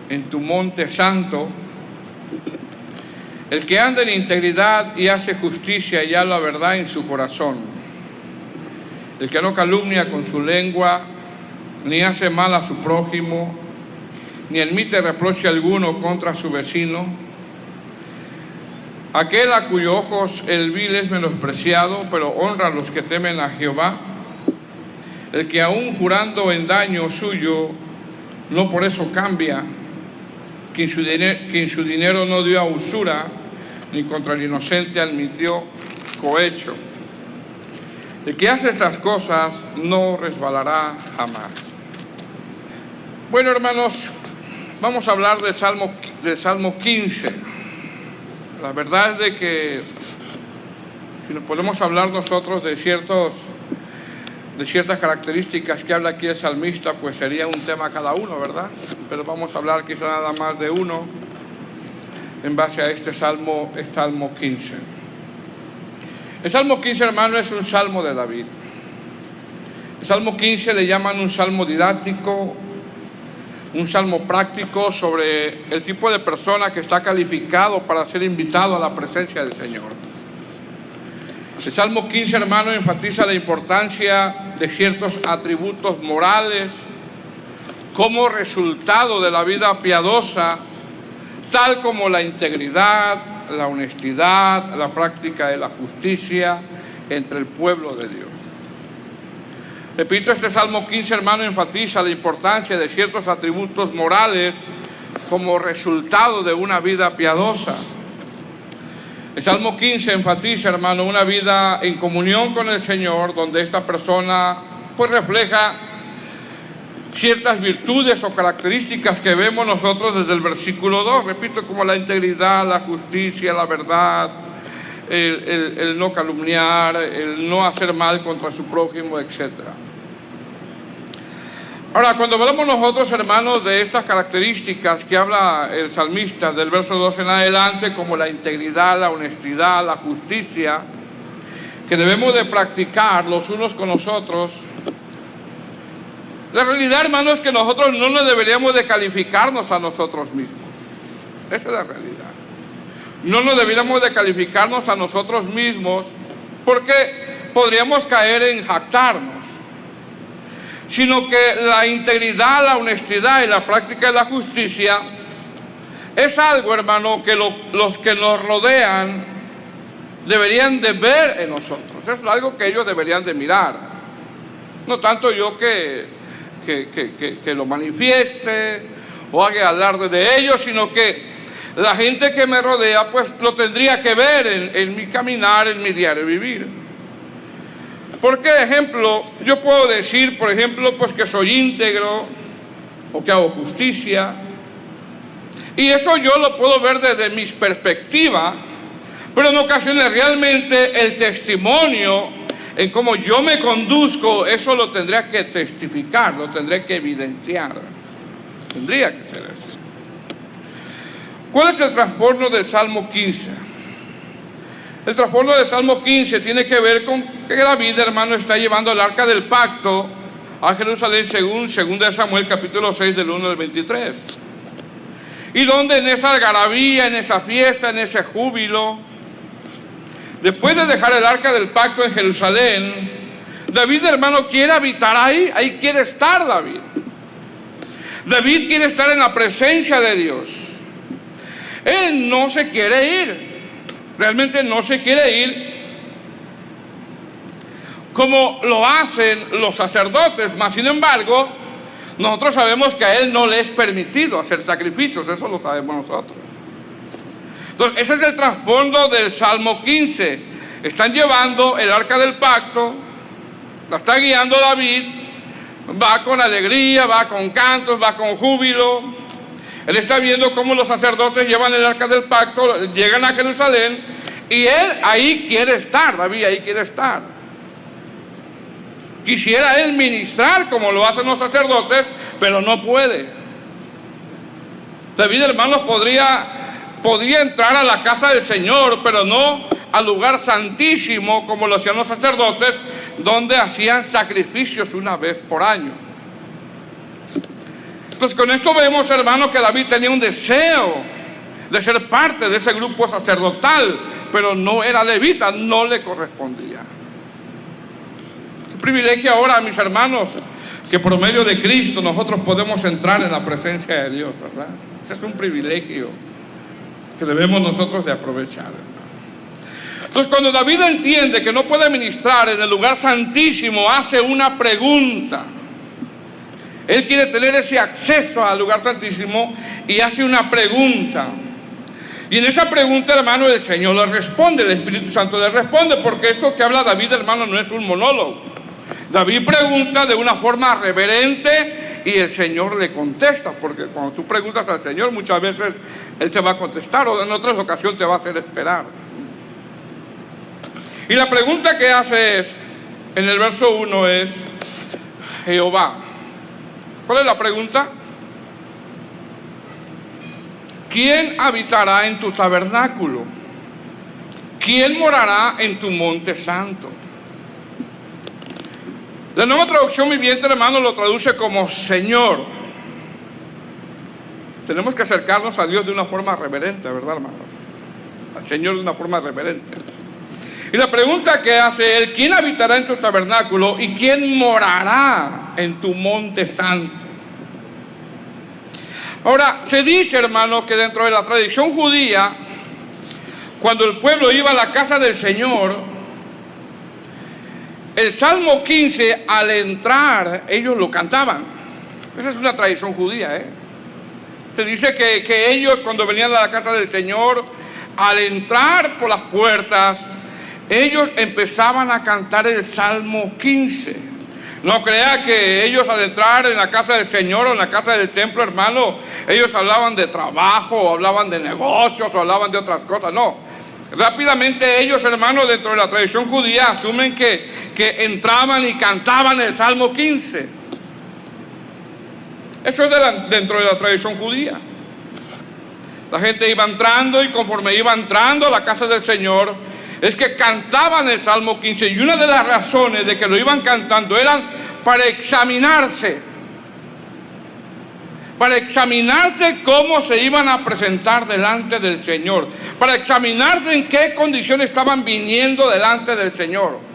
en tu monte santo. El que anda en integridad y hace justicia y habla la verdad en su corazón. El que no calumnia con su lengua, ni hace mal a su prójimo, ni admite reproche alguno contra su vecino. Aquel a cuyos ojos el vil es menospreciado, pero honra a los que temen a Jehová. El que aún jurando en daño suyo, no por eso cambia. Quien su dinero no dio a usura, ni contra el inocente admitió cohecho. El que hace estas cosas no resbalará jamás. Bueno, hermanos, vamos a hablar del Salmo 15. La verdad es de que si nos podemos hablar nosotros de ciertas características que habla aquí el salmista, pues sería un tema cada uno, ¿verdad? Pero vamos a hablar quizá nada más de uno en base a este Salmo 15. El Salmo 15, hermano, es un salmo de David. El Salmo 15 le llaman un salmo didáctico, un salmo práctico sobre el tipo de persona que está calificado para ser invitado a la presencia del Señor. El Salmo 15, hermano, enfatiza la importancia de ciertos atributos morales como resultado de la vida piadosa, tal como la integridad, la honestidad, la práctica de la justicia entre el pueblo de Dios. Repito, este Salmo 15, hermano, enfatiza la importancia de ciertos atributos morales como resultado de una vida piadosa. El Salmo 15 enfatiza, hermano, una vida en comunión con el Señor, donde esta persona pues refleja ciertas virtudes o características que vemos nosotros desde el versículo 2, repito, como la integridad, la justicia, la verdad, el no calumniar, el no hacer mal contra su prójimo, etc. Ahora, cuando hablamos nosotros, hermanos, de estas características que habla el salmista del verso 2 en adelante, como la integridad, la honestidad, la justicia, que debemos de practicar los unos con los otros, la realidad, hermanos, es que nosotros no nos deberíamos de calificarnos a nosotros mismos. Esa es la realidad. No nos deberíamos de calificarnos a nosotros mismos porque podríamos caer en jactarnos. Sino que la integridad, la honestidad y la práctica de la justicia es algo, hermano, que los que nos rodean deberían de ver en nosotros. Eso es algo que ellos deberían de mirar. No tanto yo que lo manifieste o haga alarde de ello, sino que la gente que me rodea pues lo tendría que ver en mi caminar, en mi diario vivir. Porque, ejemplo, yo puedo decir, por ejemplo, pues que soy íntegro o que hago justicia, y eso yo lo puedo ver desde mi perspectiva, pero en ocasiones realmente el testimonio en cómo yo me conduzco, eso lo tendría que testificar, lo tendré que evidenciar. Tendría que ser eso. ¿Cuál es el trasfondo del Salmo 15? El trasfondo del Salmo 15 tiene que ver con que David, hermano, está llevando el arca del pacto a Jerusalén según 2 Samuel capítulo 6 del 1 al 23. Y donde en esa algarabía, en esa fiesta, en ese júbilo, después de dejar el arca del pacto en Jerusalén, David, hermano, quiere habitar ahí quiere estar David. David quiere estar en la presencia de Dios. Él no se quiere ir, realmente no se quiere ir como lo hacen los sacerdotes, mas sin embargo, nosotros sabemos que a él no le es permitido hacer sacrificios, eso lo sabemos nosotros. Entonces, ese es el trasfondo del Salmo 15. Están llevando el arca del pacto, la está guiando David, va con alegría, va con cantos, va con júbilo. Él está viendo cómo los sacerdotes llevan el arca del pacto, llegan a Jerusalén, y él ahí quiere estar, David ahí quiere estar. Quisiera él ministrar como lo hacen los sacerdotes, pero no puede. David, hermanos, podría entrar a la casa del Señor, pero no al lugar santísimo como lo hacían los sacerdotes, donde hacían sacrificios una vez por año. Entonces con esto vemos, hermano, que David tenía un deseo de ser parte de ese grupo sacerdotal, pero no era levita, no le correspondía. Qué privilegio ahora, mis hermanos, que por medio de Cristo nosotros podemos entrar en la presencia de Dios, ¿verdad? Ese es un privilegio que debemos nosotros de aprovechar, hermano. Entonces cuando David entiende que no puede ministrar en el lugar santísimo, hace una pregunta. Él quiere tener ese acceso al lugar santísimo y hace una pregunta. Y en esa pregunta, hermano, el Señor le responde, el Espíritu Santo le responde, porque esto que habla David, hermano, no es un monólogo. David pregunta de una forma reverente y el Señor le contesta, porque cuando tú preguntas al Señor, muchas veces Él te va a contestar o en otras ocasiones te va a hacer esperar. Y la pregunta que hace es, en el verso 1 es, Jehová. ¿Cuál es la pregunta? ¿Quién habitará en tu tabernáculo? ¿Quién morará en tu monte santo? La Nueva Traducción Viviente, hermano, lo traduce como Señor. Tenemos que acercarnos a Dios de una forma reverente, ¿verdad, hermanos? Al Señor de una forma reverente. Y la pregunta que hace Él, ¿quién habitará en tu tabernáculo y quién morará en tu monte santo? Ahora, se dice, hermano, que dentro de la tradición judía, cuando el pueblo iba a la casa del Señor, el Salmo 15, al entrar, ellos lo cantaban. Esa es una tradición judía, ¿eh? Se dice que ellos, cuando venían a la casa del Señor, al entrar por las puertas, ellos empezaban a cantar el Salmo 15. No crea que ellos al entrar en la casa del Señor o en la casa del templo, hermano, ellos hablaban de trabajo, o hablaban de negocios, o hablaban de otras cosas. No. Rápidamente ellos, hermano, dentro de la tradición judía, asumen que entraban y cantaban el Salmo 15. Eso es dentro de la tradición judía. La gente iba entrando y conforme iba entrando a la casa del Señor, es que cantaban el Salmo 15. Y una de las razones de que lo iban cantando eran para examinarse cómo se iban a presentar delante del Señor, para examinarse en qué condiciones estaban viniendo delante del Señor.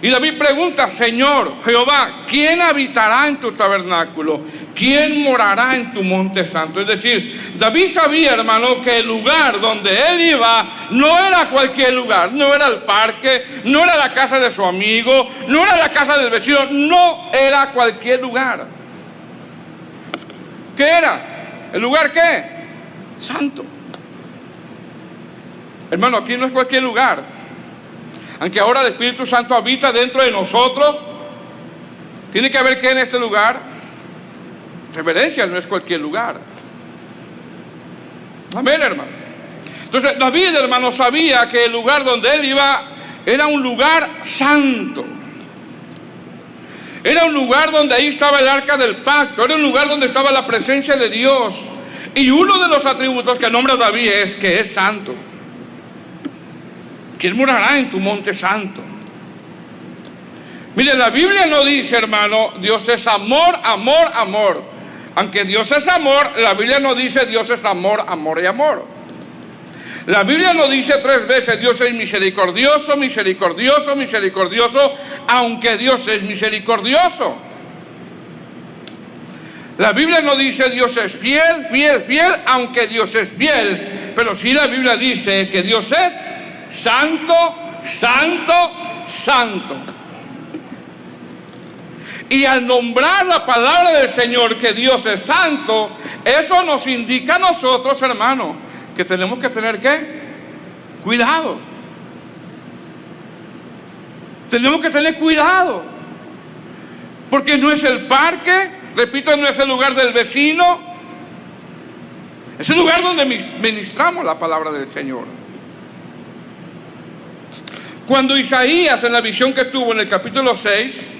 Y David pregunta, Señor, Jehová, ¿quién habitará en tu tabernáculo? ¿Quién morará en tu monte santo? Es decir, David sabía, hermano, que el lugar donde él iba no era cualquier lugar, no era el parque, no era la casa de su amigo, no era la casa del vecino, no era cualquier lugar. ¿Qué era? ¿El lugar qué? Santo. Hermano, aquí no es cualquier lugar. Aunque ahora el Espíritu Santo habita dentro de nosotros, tiene que haber ¿qué en este lugar? Reverencia, no es cualquier lugar. Amén, hermanos. Entonces David, hermano, sabía que el lugar donde él iba era un lugar santo. Era un lugar donde ahí estaba el arca del pacto, era un lugar donde estaba la presencia de Dios. Y uno de los atributos que nombra David es que es santo. ¿Quién morará en tu monte santo? Mire, la Biblia no dice, hermano, Dios es amor, amor, amor. Aunque Dios es amor, la Biblia no dice Dios es amor, amor y amor. La Biblia no dice 3 veces Dios es misericordioso, misericordioso, misericordioso, aunque Dios es misericordioso. La Biblia no dice Dios es fiel, fiel, fiel, aunque Dios es fiel. Pero sí la Biblia dice que Dios es santo, santo, santo. Y al nombrar la palabra del Señor que Dios es santo, eso nos indica a nosotros, hermano, que tenemos que tener ¿qué? Cuidado. Tenemos que tener cuidado. Porque no es el parque, repito, no es el lugar del vecino. Es el lugar donde ministramos la palabra del Señor. Cuando Isaías, en la visión que tuvo en el capítulo 6,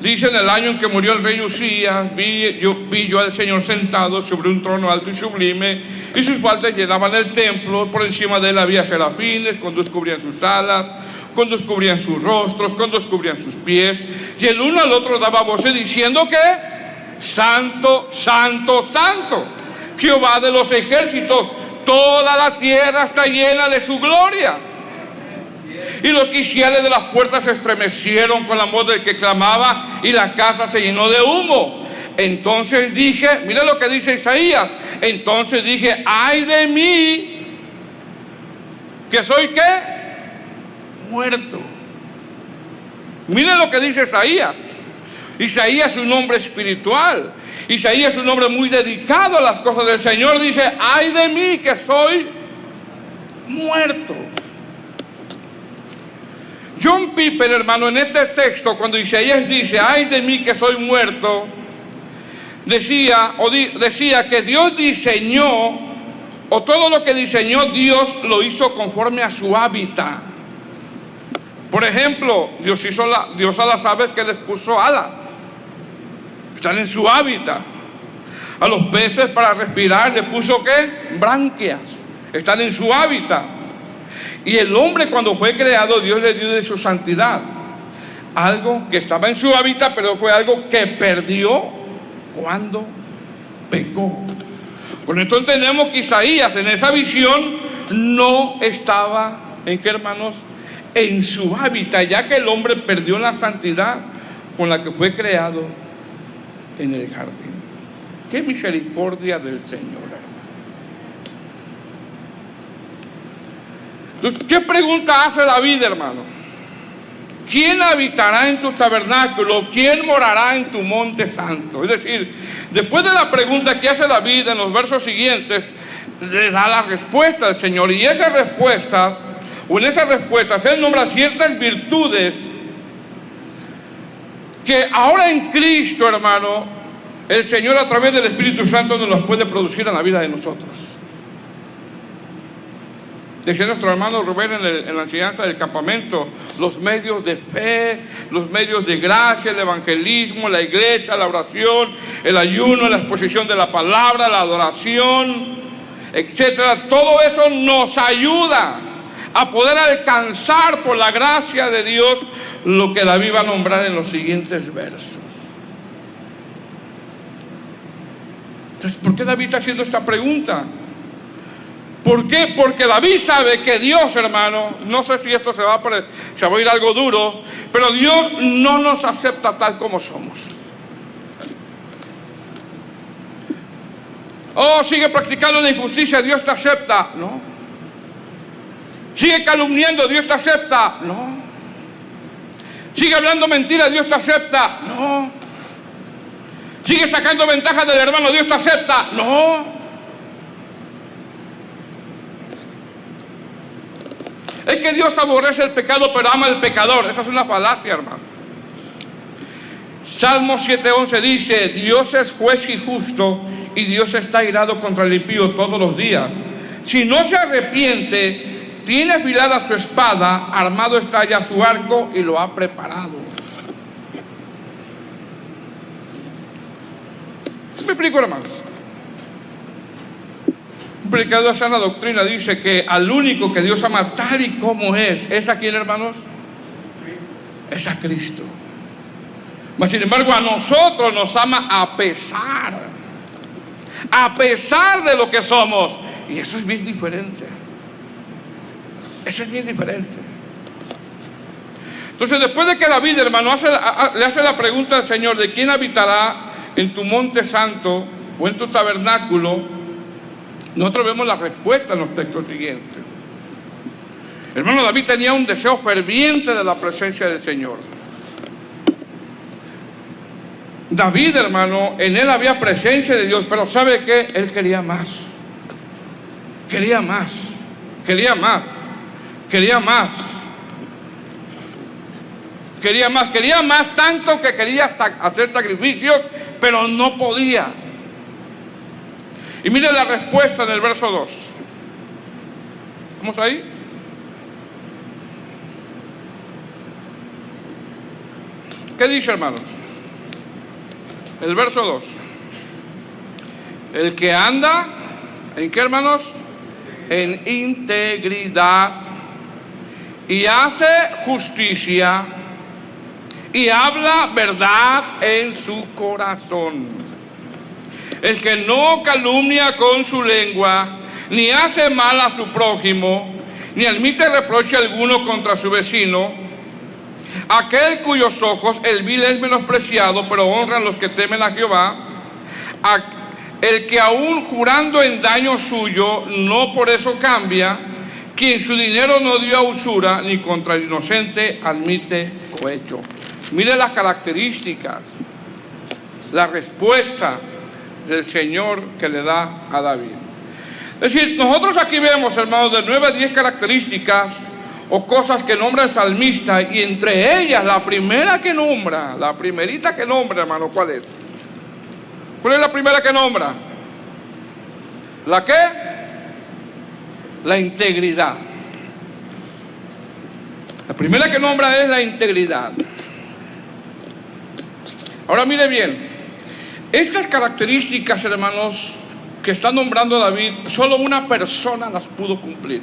dice: en el año en que murió el rey Usías, vi yo al Señor sentado sobre un trono alto y sublime, y sus faldas llenaban el templo. Por encima de él había serafines, con 2 cubrían sus alas. con dos cubrían sus rostros, con dos cubrían sus pies, y el uno al otro daba voces diciendo que Santo, Santo, Santo, Jehová de los ejércitos, toda la tierra está llena de su gloria. Y los quiciales de las puertas se estremecieron con la voz del que clamaba, y la casa se llenó de humo. Entonces dije, mira lo que dice Isaías, entonces dije, ay de mí, que soy ¿qué? Muerto. Mira lo que dice Isaías. Isaías es un hombre espiritual. Isaías es un hombre muy dedicado a las cosas del Señor. Dice, ay de mí, que soy muerto. John Piper, hermano, en este texto, cuando Isaías dice, ay de mí que soy muerto, decía que Dios diseñó, o todo lo que diseñó Dios lo hizo conforme a su hábitat. Por ejemplo, Dios a las aves que les puso alas, están en su hábitat. A los peces para respirar le puso ¿qué? Branquias, están en su hábitat. Y el hombre, cuando fue creado, Dios le dio de su santidad algo que estaba en su hábitat, pero fue algo que perdió cuando pecó. Por esto entendemos que Isaías en esa visión no estaba, ¿en qué, hermanos? En su hábitat, ya que el hombre perdió la santidad con la que fue creado en el jardín. ¡Qué misericordia del Señor! Entonces, ¿qué pregunta hace David, hermano? ¿Quién habitará en tu tabernáculo? ¿Quién morará en tu monte santo? Es decir, después de la pregunta que hace David en los versos siguientes, le da la respuesta al Señor. Y esas respuestas, Él nombra ciertas virtudes que ahora en Cristo, hermano, el Señor a través del Espíritu Santo nos los puede producir en la vida de nosotros. Decía nuestro hermano Rubén en la enseñanza del campamento, los medios de fe, los medios de gracia, el evangelismo, la iglesia, la oración, el ayuno, la exposición de la palabra, la adoración, etcétera. Todo eso nos ayuda a poder alcanzar por la gracia de Dios lo que David va a nombrar en los siguientes versos. Entonces, ¿por qué David está haciendo esta pregunta? ¿Por qué? Porque David sabe que Dios, hermano, no sé si esto se va a oír algo duro, pero Dios no nos acepta tal como somos. Oh, sigue practicando la injusticia, Dios te acepta. No. Sigue calumniando, Dios te acepta. No. Sigue hablando mentiras, Dios te acepta. No. Sigue sacando ventajas del hermano, Dios te acepta. No. Es que Dios aborrece el pecado, pero ama al pecador. Esa es una falacia, hermano. Salmo 7:11 dice, Dios es juez y justo, y Dios está airado contra el impío todos los días. Si no se arrepiente, tiene afilada su espada, armado está ya su arco y lo ha preparado. ¿Me explico, hermanos? Un predicador de sana doctrina dice que al único que Dios ama tal y como es ¿a quién, hermanos? Es a Cristo. Mas sin embargo a nosotros nos ama a pesar de lo que somos. Y eso es bien diferente. Eso es bien diferente. Entonces, después de que David, hermano, le hace la pregunta al Señor de quién habitará en tu monte santo o en tu tabernáculo, nosotros vemos la respuesta en los textos siguientes. Hermano, David tenía un deseo ferviente de la presencia del Señor. David, hermano, en él había presencia de Dios, pero ¿sabe qué? Él quería más. Quería más. Quería más. Quería más. Quería más. Quería más tanto que quería hacer sacrificios, pero no podía. Y mire la respuesta en el verso 2. ¿Vamos ahí? ¿Qué dice, hermanos? El verso 2. El que anda, ¿en qué, hermanos? En integridad y hace justicia y habla verdad en su corazón. El que no calumnia con su lengua, ni hace mal a su prójimo, ni admite reproche alguno contra su vecino, aquel cuyos ojos el vil es menospreciado, pero honra a los que temen a Jehová, el que aún jurando en daño suyo, no por eso cambia, quien su dinero no dio a usura, ni contra el inocente admite cohecho. Mire las características, la respuesta del Señor que le da a David. Es decir, nosotros aquí vemos, hermanos, de 9 a 10 características o cosas que nombra el salmista, y entre ellas la primera que nombra, la primerita que nombra, hermano, ¿cuál es? ¿Cuál es la primera que nombra? ¿La qué? La integridad. La primera que nombra es la integridad. Ahora mire bien, estas características, hermanos, que está nombrando David, solo una persona las pudo cumplir.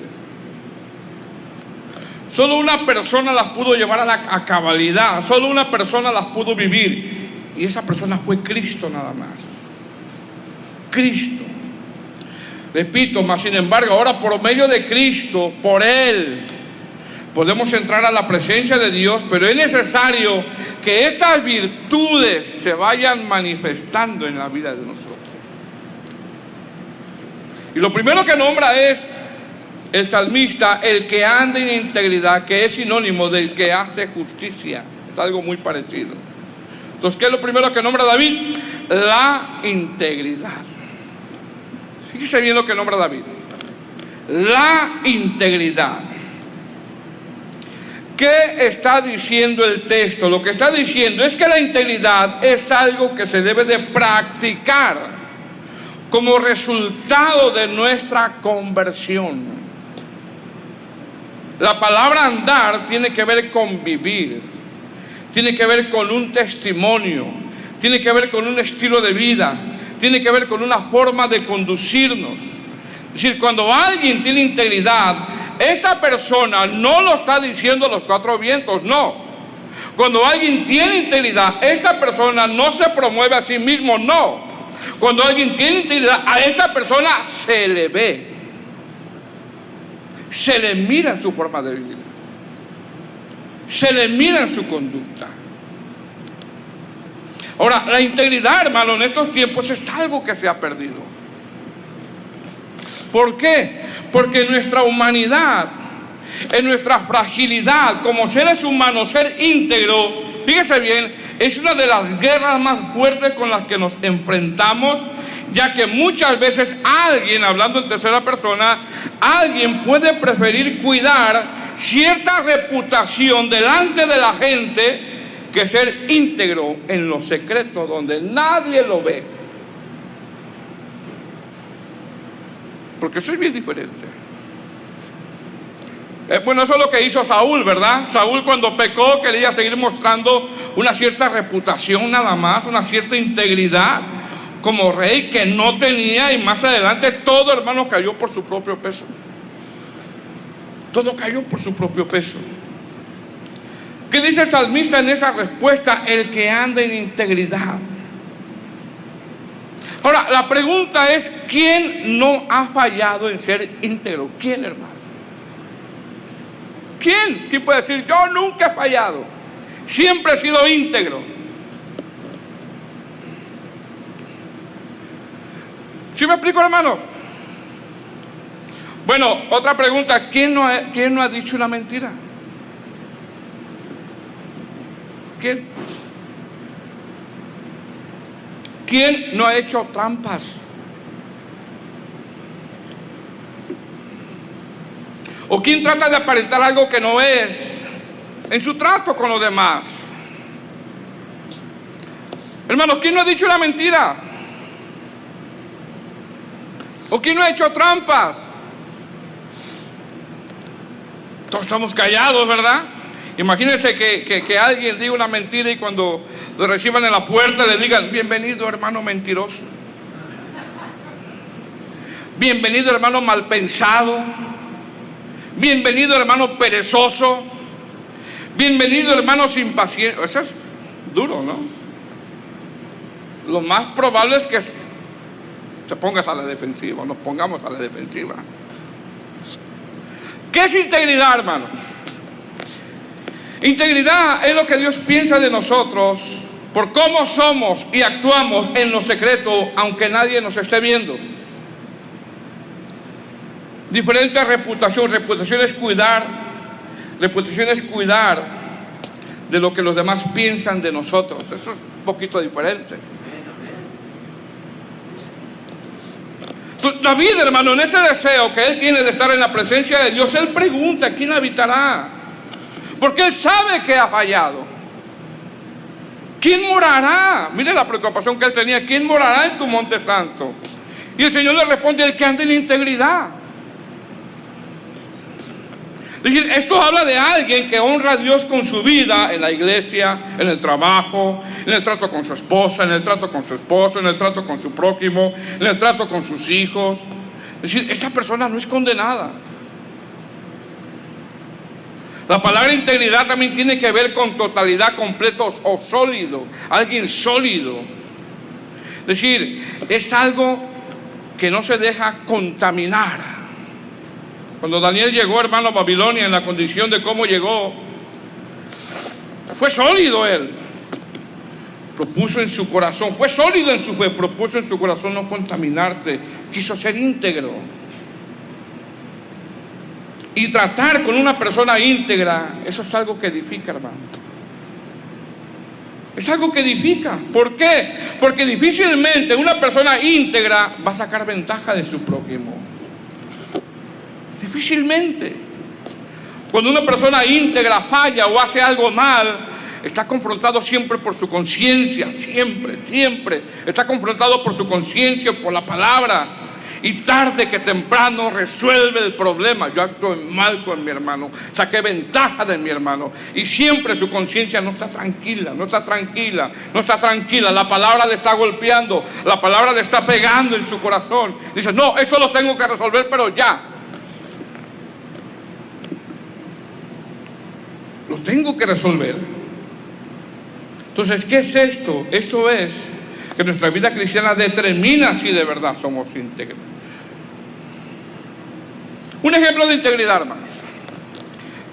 Solo una persona las pudo llevar a cabalidad, solo una persona las pudo vivir, y esa persona fue Cristo nada más. Cristo. Repito, mas sin embargo, ahora por medio de Cristo, por Él, podemos entrar a la presencia de Dios, pero es necesario que estas virtudes se vayan manifestando en la vida de nosotros. Y lo primero que nombra es el salmista, el que anda en integridad, que es sinónimo del que hace justicia. Es algo muy parecido. Entonces, ¿qué es lo primero que nombra David? La integridad. Fíjese bien lo que nombra David. La integridad. ¿Qué está diciendo el texto? Lo que está diciendo es que la integridad es algo que se debe de practicar como resultado de nuestra conversión. La palabra andar tiene que ver con vivir, tiene que ver con un testimonio, tiene que ver con un estilo de vida, tiene que ver con una forma de conducirnos. Es decir, cuando alguien tiene integridad, esta persona no lo está diciendo a los cuatro vientos, no. Cuando alguien tiene integridad, esta persona no se promueve a sí mismo, no. Cuando alguien tiene integridad, a esta persona se le ve, se le mira en su forma de vivir, se le mira en su conducta. Ahora, la integridad, hermano, en estos tiempos es algo que se ha perdido. ¿Por qué? Porque en nuestra humanidad, en nuestra fragilidad como seres humanos, ser íntegro, fíjese bien, es una de las guerras más fuertes con las que nos enfrentamos, ya que muchas veces alguien, hablando en tercera persona, alguien puede preferir cuidar cierta reputación delante de la gente que ser íntegro en lo secreto donde nadie lo ve. Porque eso es bien diferente. Bueno, eso es lo que hizo Saúl, ¿verdad? Saúl, cuando pecó, quería seguir mostrando una cierta reputación nada más, una cierta integridad como rey que no tenía, y más adelante todo, hermano, cayó por su propio peso. Todo cayó por su propio peso. ¿Qué dice el salmista en esa respuesta? El que anda en integridad. Ahora, la pregunta es, ¿quién no ha fallado en ser íntegro? ¿Quién, hermano? ¿Quién? ¿Quién puede decir, yo nunca he fallado? Siempre he sido íntegro. ¿Sí me explico, hermano? Bueno, otra pregunta, ¿quién no ha dicho una mentira? ¿Quién? ¿Quién no ha hecho trampas? ¿O quién trata de aparentar algo que no es en su trato con los demás? Hermanos, ¿quién no ha dicho una mentira? ¿O quién no ha hecho trampas? Todos estamos callados, ¿verdad? Imagínense que alguien diga una mentira y cuando lo reciban en la puerta le digan, bienvenido, hermano mentiroso. Bienvenido, hermano mal pensado. Bienvenido, hermano perezoso. Bienvenido, hermano sin paciencia. Eso es duro, ¿no? Lo más probable es que te pongas a la defensiva, nos pongamos a la defensiva. ¿Qué es integridad, hermano? Integridad es lo que Dios piensa de nosotros por cómo somos y actuamos en lo secreto, aunque nadie nos esté viendo. Diferente reputación. Reputación es cuidar de lo que los demás piensan de nosotros. Eso es un poquito diferente. David, hermano, en ese deseo que él tiene de estar en la presencia de Dios, él pregunta: ¿quién habitará? Porque él sabe que ha fallado. ¿Quién morará? Mire la preocupación que él tenía. ¿Quién morará en tu monte santo? Y el Señor le responde: el que anda en integridad. Es decir, esto habla de alguien que honra a Dios con su vida en la iglesia, en el trabajo, en el trato con su esposa, en el trato con su esposo, en el trato con su prójimo, en el trato con sus hijos. Es decir, esta persona no es condenada. La palabra integridad también tiene que ver con totalidad, completo o sólido. Alguien sólido. Es decir, es algo que no se deja contaminar. Cuando Daniel llegó, hermano, a Babilonia, en la condición de cómo llegó, fue sólido él. Propuso en su corazón, fue sólido en su fe, propuso en su corazón no contaminarte, quiso ser íntegro. Y tratar con una persona íntegra, eso es algo que edifica, hermano. Es algo que edifica. ¿Por qué? Porque difícilmente una persona íntegra va a sacar ventaja de su prójimo. Difícilmente. Cuando una persona íntegra falla o hace algo mal, está confrontado siempre por su conciencia, siempre. Está confrontado por su conciencia, por la palabra. Y tarde que temprano resuelve el problema. Yo actué mal con mi hermano, saqué ventaja de mi hermano. Y siempre su conciencia no está tranquila. La palabra le está golpeando, la palabra le está pegando en su corazón. Dice: no, esto lo tengo que resolver, pero ya. Lo tengo que resolver. Entonces, ¿qué es esto? Esto es que nuestra vida cristiana determina si de verdad somos íntegros. Un ejemplo de integridad, hermanos.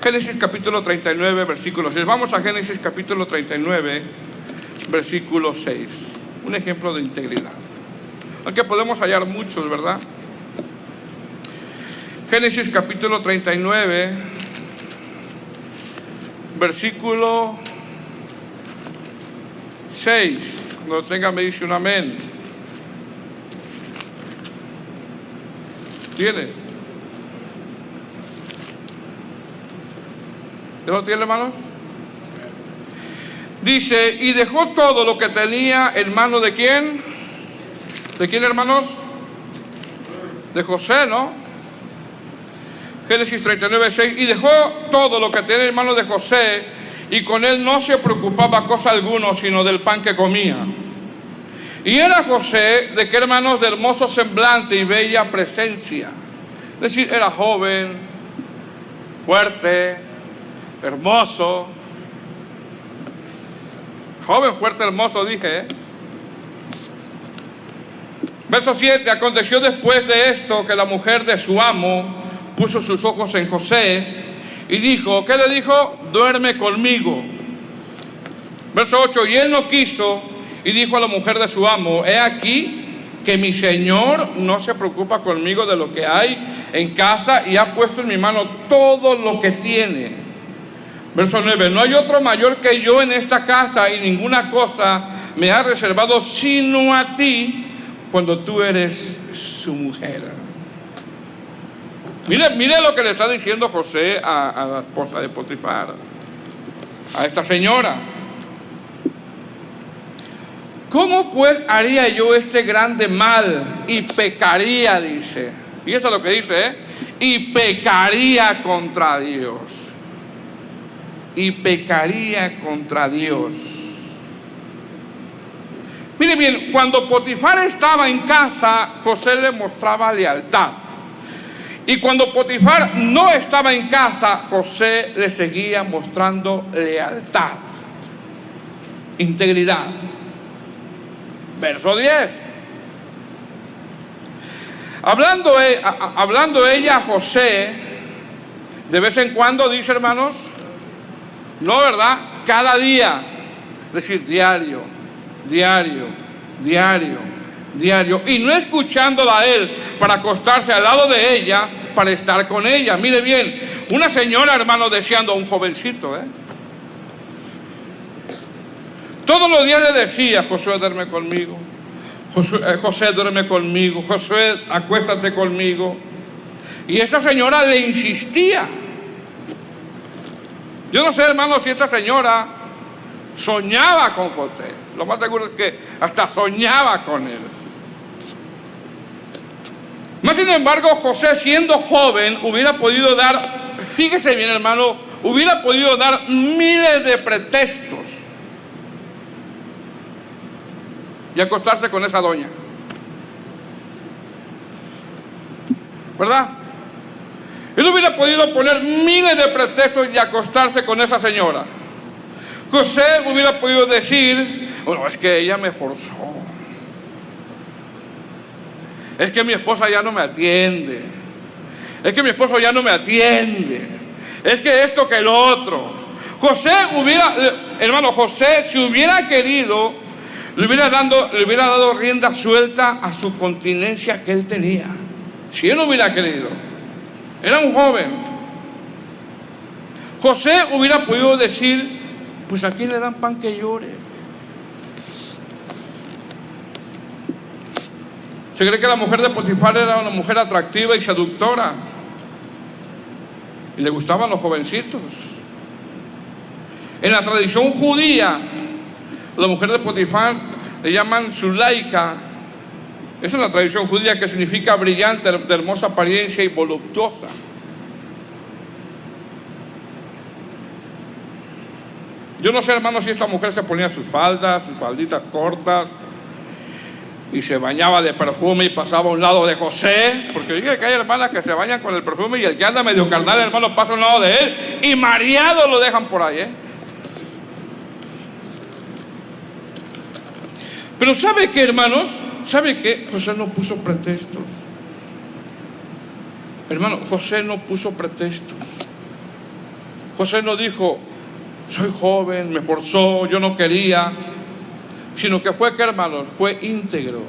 Génesis capítulo 39, versículo 6. Vamos a Génesis capítulo 39, versículo 6. Un ejemplo de integridad. Aunque podemos hallar muchos, ¿verdad? Génesis capítulo 39, versículo 6. Cuando lo tenga me dice un amén. ¿Tiene? ¿Ya lo tiene, hermanos? Dice: y dejó todo lo que tenía en mano de ¿quién? ¿De quién, hermanos? De José, ¿no? Génesis 39, 6. Y dejó todo lo que tenía en mano de José, y con él no se preocupaba cosa alguna, sino del pan que comía. Y era José, ¿de qué, hermanos? De hermoso semblante y bella presencia. Es decir, era joven, fuerte, hermoso. Joven, fuerte, hermoso, dije, Verso 7. Aconteció después de esto que la mujer de su amo puso sus ojos en José y dijo, ¿qué le dijo? Duerme conmigo. Verso 8. Y él no quiso y dijo a la mujer de su amo, he aquí que mi señor no se preocupa conmigo de lo que hay en casa y ha puesto en mi mano todo lo que tiene. Verso 9. No hay otro mayor que yo en esta casa y ninguna cosa me ha reservado sino a ti cuando tú eres su mujer. Mire lo que le está diciendo José a la esposa de Potifar, a esta señora. ¿Cómo pues haría yo este grande mal y pecaría, dice? Y eso es lo que dice, y pecaría contra Dios. Y pecaría contra Dios. Mire bien, cuando Potifar estaba en casa, José le mostraba lealtad. Y cuando Potifar no estaba en casa, José le seguía mostrando lealtad, integridad. Verso 10. Hablando ella a José, de vez en cuando, dice, hermanos, no, ¿verdad? Cada día, es decir, diario, y no escuchándola a él para acostarse al lado de ella, para estar con ella. Mire bien, una señora, hermano, deseando a un jovencito, todos los días le decía: Josué, duerme conmigo, José, duerme conmigo, Josué, acuéstate conmigo. Y esa señora le insistía. Yo no sé, hermano, si esta señora soñaba con José. Lo más seguro es que hasta soñaba con él. Más sin embargo, José, siendo joven, hubiera podido dar, fíjese bien, hermano, hubiera podido dar miles de pretextos y acostarse con esa doña, ¿verdad? Él hubiera podido poner miles de pretextos y acostarse con esa señora. José hubiera podido decir: bueno, es que ella me forzó, es que mi esposa ya no me atiende, es que mi esposo ya no me atiende, es que esto, que lo otro. José si hubiera querido, le hubiera dado rienda suelta a su continencia que él tenía. Si él hubiera querido, era un joven. José hubiera podido decir: pues a quién le dan pan que llore. Se cree que la mujer de Potifar era una mujer atractiva y seductora, y le gustaban los jovencitos. En la tradición judía, la mujer de Potifar le llaman Zulaika. Esa es la tradición judía, que significa brillante, de hermosa apariencia y voluptuosa. Yo no sé, hermano, si esta mujer se ponía sus faldas, sus falditas cortas, y se bañaba de perfume y pasaba a un lado de José, porque dije que hay hermanas que se bañan con el perfume y el que anda medio carnal, hermano, pasa a un lado de él y mareado lo dejan por ahí, Pero ¿sabe qué, hermanos? ¿Sabe qué? José no puso pretextos. Hermano, José no puso pretextos. José no dijo: soy joven, me forzó, yo no quería. Sino que fue, ¿qué, hermanos? Fue íntegro.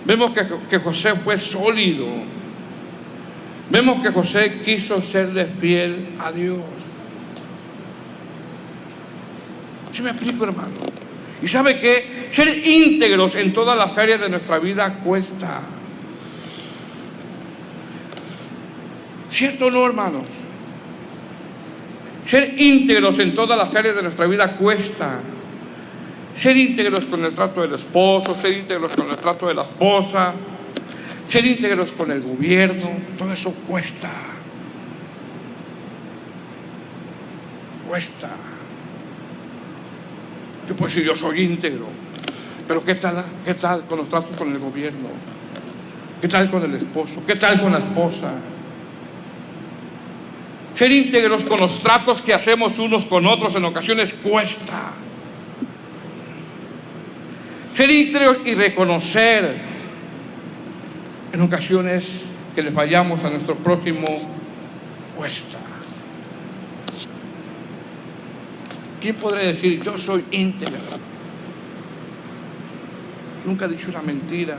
Vemos que José fue sólido. Vemos que José quiso serle fiel a Dios. ¿Sí me explico, hermano? ¿Y sabe qué? Ser íntegros en todas las áreas de nuestra vida cuesta. ¿Cierto o no, hermanos? Ser íntegros en todas las áreas de nuestra vida cuesta. Ser íntegros con el trato del esposo, ser íntegros con el trato de la esposa, ser íntegros con el gobierno, todo eso cuesta. Cuesta. Yo puedo decir: yo soy íntegro, pero ¿qué tal con los tratos con el gobierno? ¿Qué tal con el esposo? ¿Qué tal con la esposa? Ser íntegros con los tratos que hacemos unos con otros en ocasiones cuesta. Ser íntegros y reconocer en ocasiones que le fallamos a nuestro prójimo cuesta. ¿Quién podría decir: yo soy íntegro? Nunca he dicho una mentira.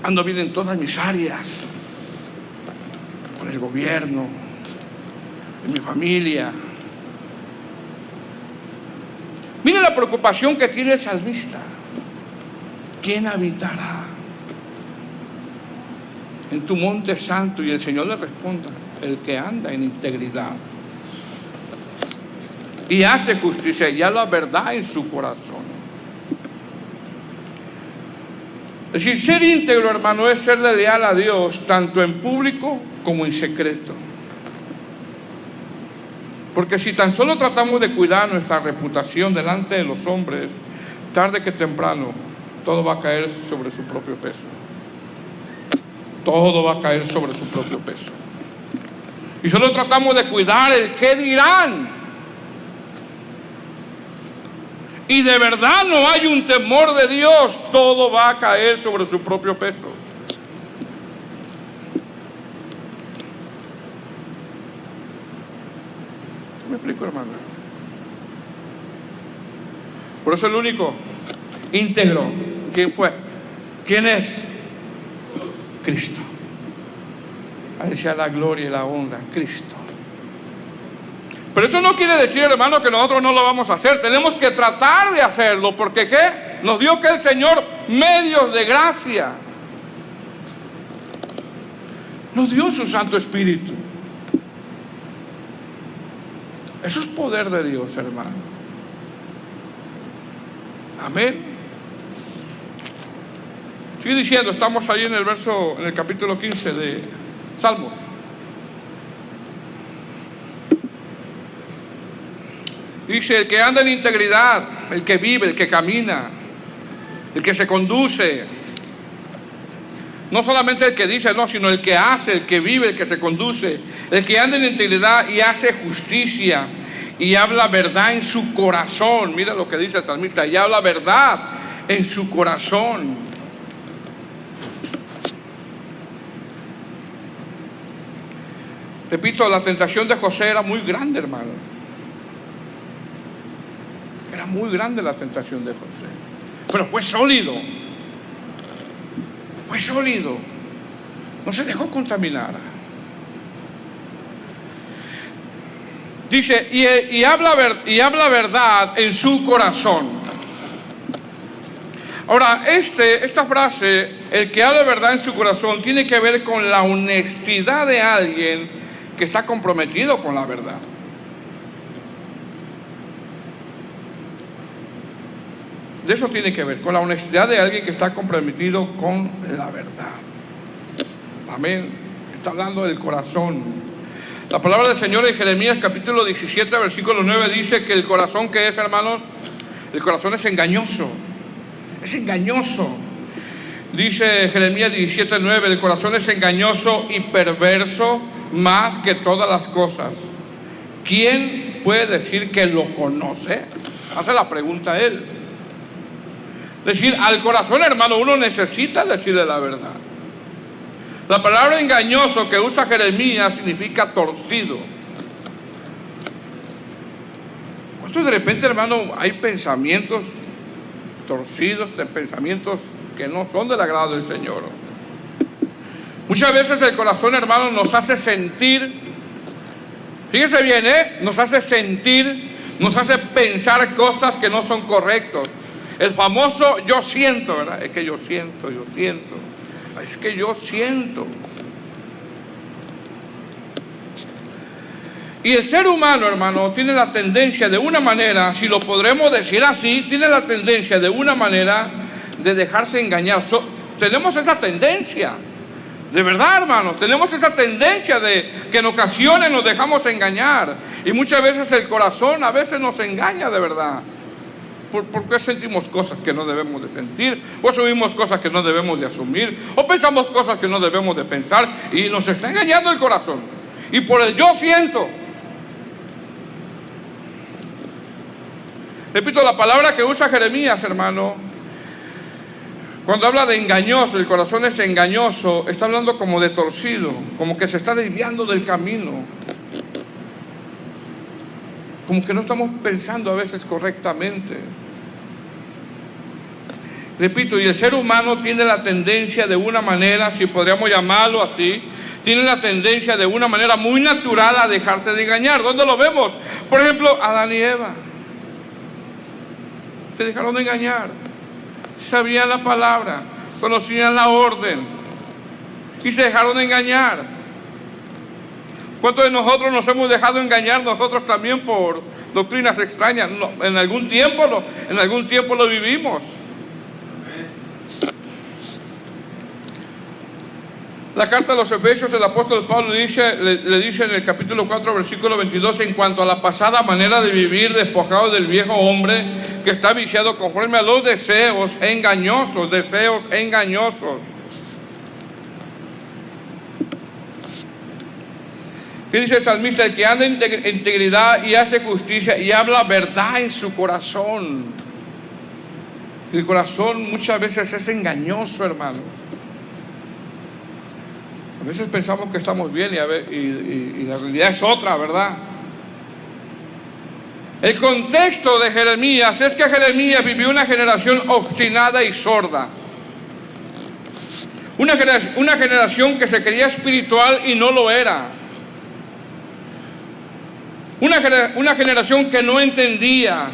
Ando bien en todas mis áreas. Con el gobierno, en mi familia. Mire la preocupación que tiene el salmista. ¿Quién habitará en tu monte santo? Y el Señor le responda: el que anda en integridad y hace justicia y halla la verdad en su corazón. Es decir, ser íntegro, hermano, es serle leal a Dios, tanto en público como en secreto. Porque si tan solo tratamos de cuidar nuestra reputación delante de los hombres, tarde que temprano todo va a caer sobre su propio peso. todo va a caer sobre su propio peso. Y solo tratamos de cuidar el qué dirán. Y de verdad no hay un temor de Dios, todo va a caer sobre su propio peso. ¿Me explico, hermano? Por eso el único íntegro, ¿quién fue? ¿Quién es? Cristo. A Él sea la gloria y la honra, Cristo. Pero eso no quiere decir, hermano, que nosotros no lo vamos a hacer. Tenemos que tratar de hacerlo, porque ¿qué? Nos dio que el Señor medios de gracia. Nos dio su Santo Espíritu. Eso es poder de Dios, hermano. Amén. Sigue diciendo, estamos ahí en el capítulo 15 de Salmos. Dice, el que anda en integridad, el que vive, el que camina, el que se conduce. No solamente el que dice, no, sino el que hace, el que vive, el que se conduce. El que anda en integridad y hace justicia y habla verdad en su corazón. Mira lo que dice el salmista, y habla verdad en su corazón. Repito, la tentación de José era muy grande, hermanos. Era muy grande la tentación de José. Pero fue sólido. Fue sólido. No se dejó contaminar. Dice, y habla verdad en su corazón. Ahora, esta frase, el que habla verdad en su corazón, tiene que ver con la honestidad de alguien que está comprometido con la verdad. De eso tiene que ver, con la honestidad de alguien que está comprometido con la verdad. Amén. Está hablando del corazón. La palabra del Señor en Jeremías capítulo 17, versículo 9 dice que el corazón, ¿qué es, hermanos? El corazón es engañoso. Es engañoso. Dice Jeremías 17, 9, el corazón es engañoso y perverso más que todas las cosas. ¿Quién puede decir que lo conoce? Hace la pregunta a él. Decir, al corazón, hermano, uno necesita decirle la verdad. La palabra engañoso que usa Jeremías significa torcido. ¿Cuántos de repente, hermano, hay pensamientos torcidos, pensamientos que no son del agrado del Señor? Muchas veces el corazón, hermano, nos hace sentir, fíjese bien, nos hace sentir, nos hace pensar cosas que no son correctas. El famoso yo siento, ¿verdad? Es que yo siento. Es que yo siento. Y el ser humano, hermano, tiene la tendencia de una manera, si lo podremos decir así, tiene la tendencia de una manera de dejarse engañar. Tenemos esa tendencia. De verdad, hermanos, tenemos esa tendencia de que en ocasiones nos dejamos engañar. Y muchas veces el corazón a veces nos engaña de verdad. ¿Por qué sentimos cosas que no debemos de sentir? O asumimos cosas que no debemos de asumir. O pensamos cosas que no debemos de pensar. Y nos está engañando el corazón. Y por el yo siento. Repito, la palabra que usa Jeremías, hermano, cuando habla de engañoso, el corazón es engañoso, está hablando como de torcido, como que se está desviando del camino. Como que no estamos pensando a veces correctamente. Repito, y el ser humano tiene la tendencia de una manera, si podríamos llamarlo así, tiene la tendencia de una manera muy natural a dejarse de engañar. ¿Dónde lo vemos? Por ejemplo, Adán y Eva. Se dejaron de engañar. Sabían la palabra, conocían la orden y se dejaron de engañar. ¿Cuántos de nosotros nos hemos dejado engañar nosotros también por doctrinas extrañas? No, en algún tiempo lo vivimos. La carta a los Efesios, el apóstol Pablo le dice en el capítulo 4, versículo 22, en cuanto a la pasada manera de vivir, despojado del viejo hombre que está viciado conforme a los deseos engañosos. ¿Qué dice el salmista? El que anda en integridad y hace justicia y habla verdad en su corazón. El corazón muchas veces es engañoso, hermanos. A veces pensamos que estamos bien y la realidad es otra, ¿verdad? El contexto de Jeremías es que Jeremías vivió una generación obstinada y sorda. Una generación que se creía espiritual y no lo era. Una generación que no entendía.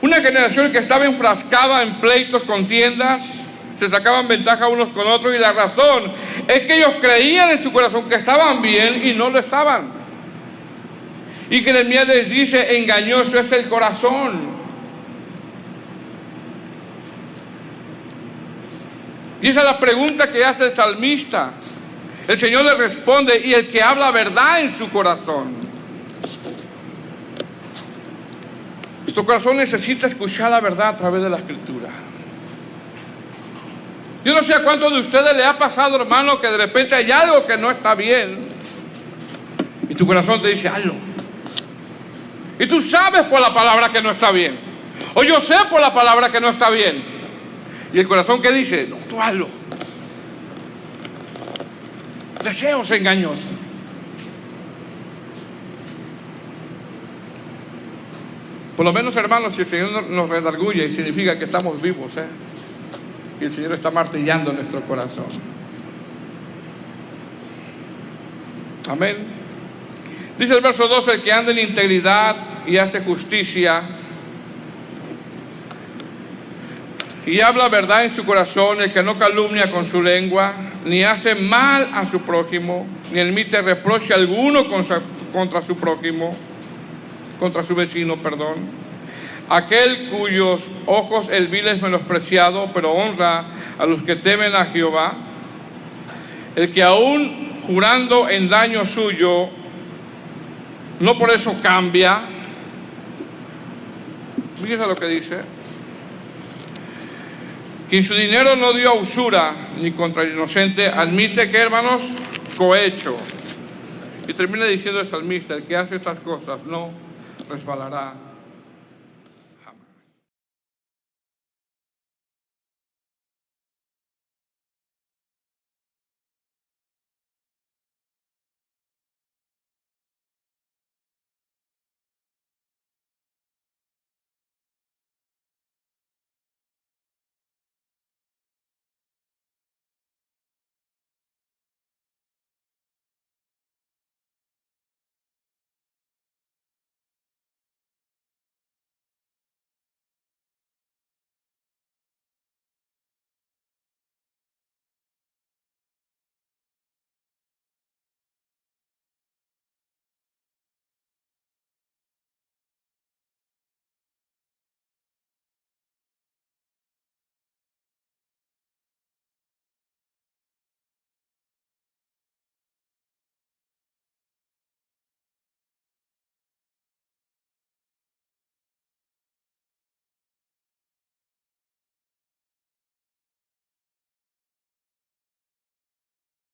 Una generación que estaba enfrascada en pleitos, contiendas, se sacaban ventaja unos con otros, y la razón es que ellos creían en su corazón que estaban bien y no lo estaban. Y Jeremías les dice, engañoso es el corazón. Y esa es la pregunta que hace el salmista. El Señor le responde, y el que habla verdad en su corazón. Nuestro corazón necesita escuchar la verdad a través de la Escritura. Yo no sé a cuántos de ustedes le ha pasado, hermano, que de repente hay algo que no está bien y tu corazón te dice hazlo. Y tú sabes por la palabra que no está bien, o yo sé por la palabra que no está bien, y el corazón que dice, no, tú hazlo. Deseos engañosos. Por lo menos, hermanos, si el Señor nos redarguye, y significa que estamos vivos, y el Señor está martillando nuestro corazón. Amén. Dice el verso 12, el que anda en integridad y hace justicia y habla verdad en su corazón, el que no calumnia con su lengua, ni hace mal a su prójimo, ni emite reproche alguno contra su prójimo, contra su vecino, perdón. Aquel cuyos ojos el vil es menospreciado, pero honra a los que temen a Jehová. El que aún jurando en daño suyo, no por eso cambia. Fíjese lo que dice. Quien su dinero no dio a usura, ni contra el inocente, admite que, hermanos, cohecho. Y termina diciendo el salmista, el que hace estas cosas no resbalará